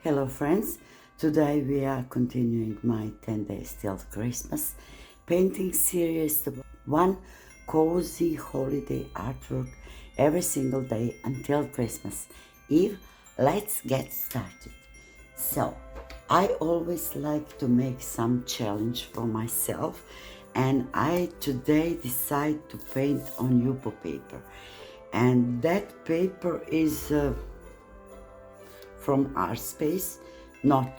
Hello friends, today we are continuing my 10 days till Christmas painting series, the one cozy holiday artwork every single day until Christmas Eve. Let's get started. So, I always like to make some challenge for myself, and I today decide to paint on Yupo paper, and that paper is from artspaize, not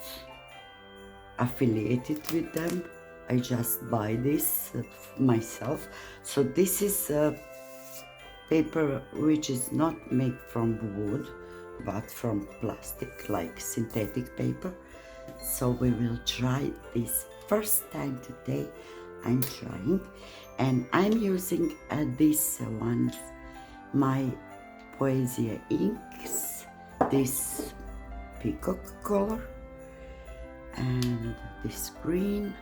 affiliated with them. I just buy this myself. So this is a paper which is not made from wood but from plastic, like synthetic paper. So we will try this first time today. I'm trying, and I'm using this one, my Poezie inks, this peacock color and this green,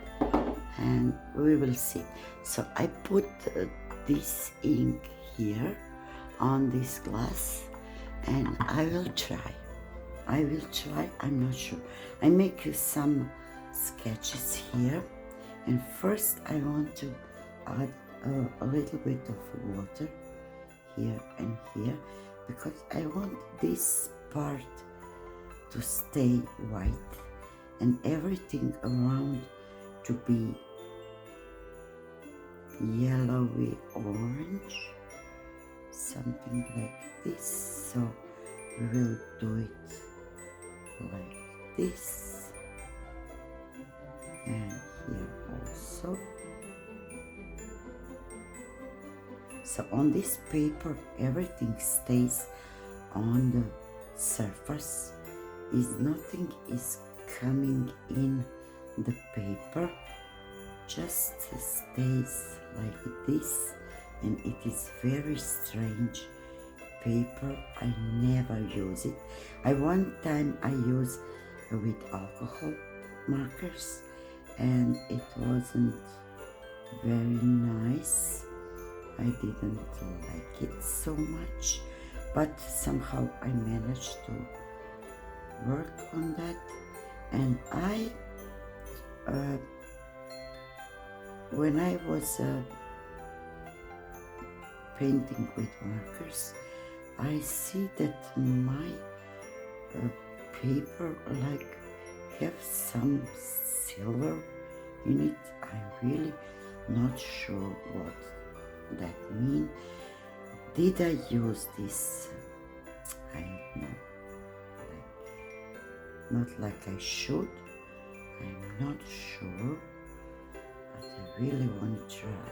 and we will see. So I put this ink here on this glass, and I will try. I'm not sure. I make some sketches here, and first I want to add a little bit of water here and here, because I want this part to stay white and everything around to be yellowy orange, something like this. So we will do it like this, and here also. So on this paper everything stays on the surface, is nothing is coming in the paper, just stays like this, and it is very strange paper. I never use it. One time I used with alcohol markers, and it wasn't very nice. I didn't like it so much, but somehow I managed to work on that. And when I was painting with markers, I see that my paper like have some silver in it. I'm really not sure what that mean. Did I use this? I don't know. Not like I should. I'm not sure, but I really want to try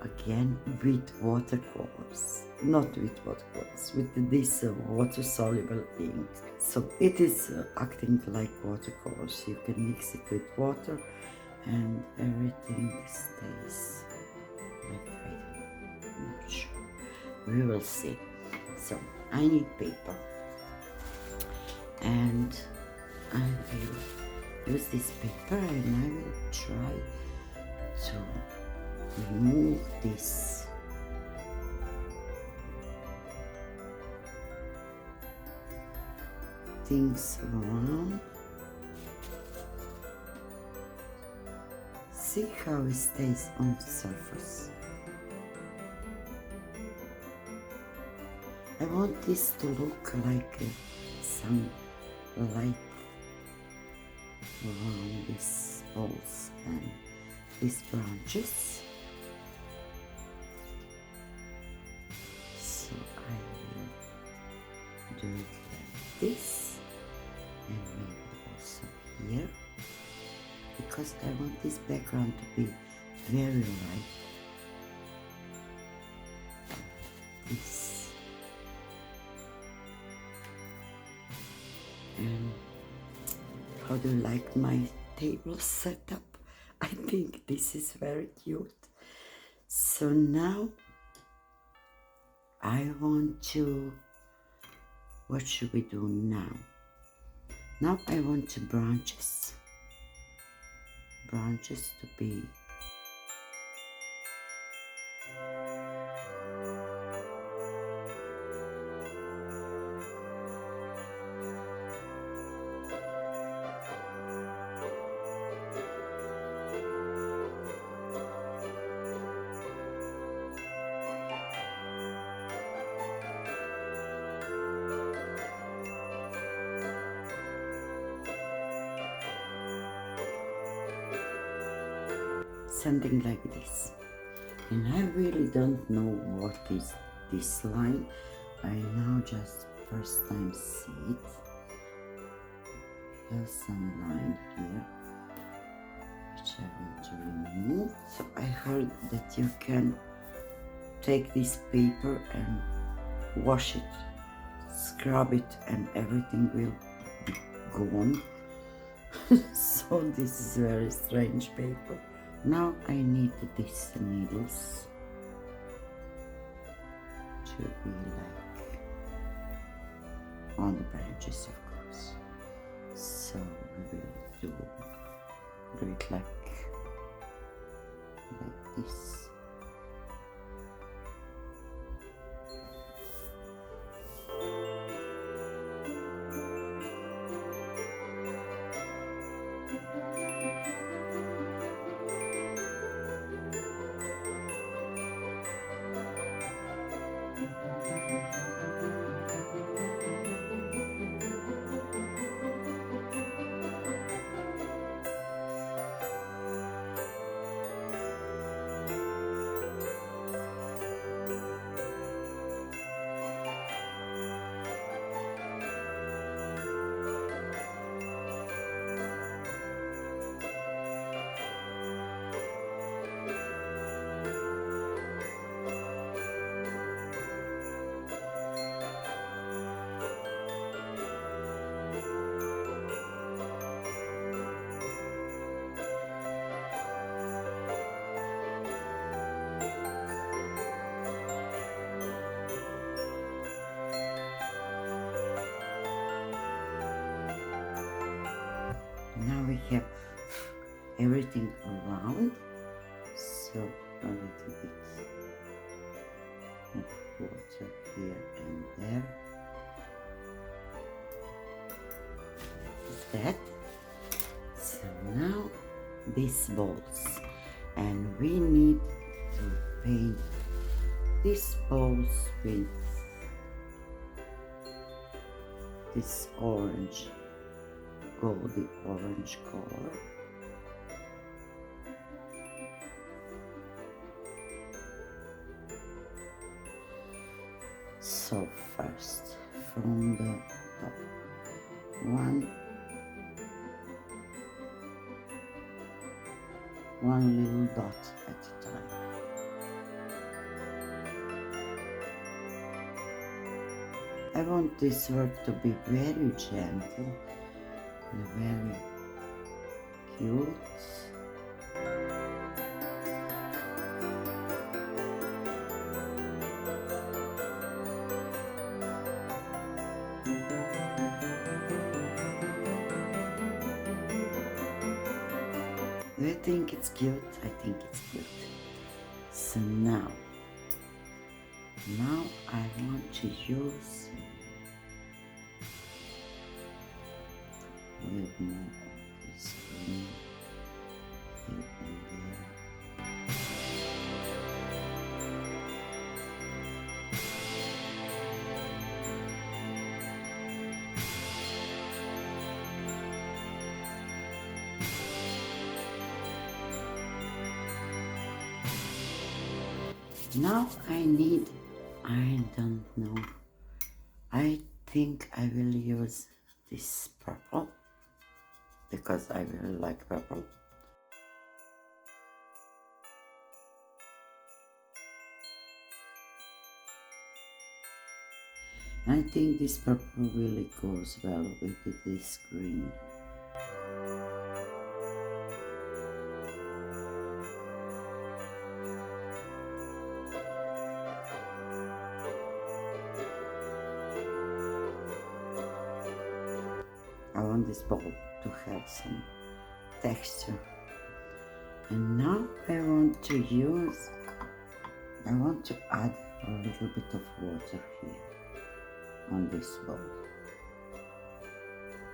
again with watercolors. Not with watercolors, with this water soluble ink. So it is acting like watercolors. You can mix it with water and everything stays like I'm not sure. We will see. So I need paper, and I will use this paper, and I will try to remove this things around. See how it stays on the surface. I want this to look like some light around these balls and these branches. So I will do it like this, and maybe also here, because I want this background to be very light. This. And how do you like my table setup? I think this is very cute. So now I want to, what should we do now? Now I want the branches to be something like this. And I really don't know what is this line. I now just first time see it. There's some line here which I want to remove. So I heard that you can take this paper and wash it, scrub it, and everything will be gone. So this is very strange paper. Now I need these needles to be like on the branches, of course. So we will do it like this. Now we have everything around, so a little bit of water here and there. Like that. So now these balls, and we need to paint these balls with this orange, goldy orange color. So first from the top, one little dot at a time. I want this work to be very gentle and very cute. Do you think it's cute? I think it's cute. So now I want to use a little more of this green here and there. Now I don't know, I think I will use this purple because I really like purple. I think this purple really goes well with this green. I want this ball to have some texture. And now I want to add a little bit of water here on this ball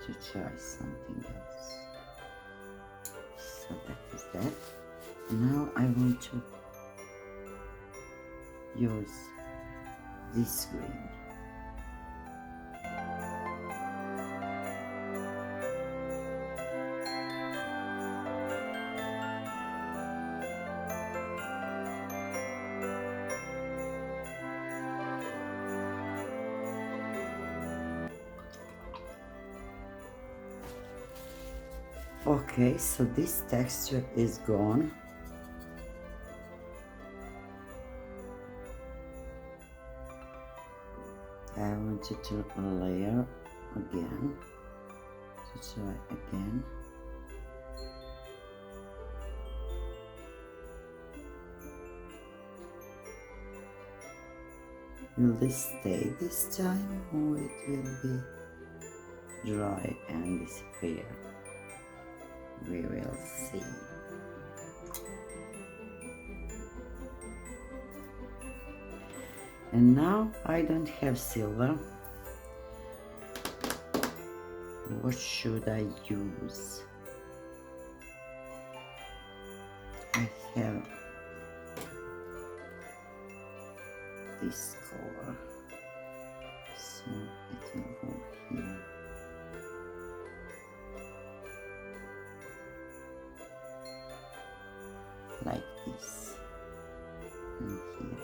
to try something else. So that is that. Now I want to use this green. Okay, so this texture is gone. I wanted to layer again, to try again. Will this stay this time, or it will be dry and disappear? We will see. And now I don't have silver. What should I use? I have this color, so it will go here. Like this, and here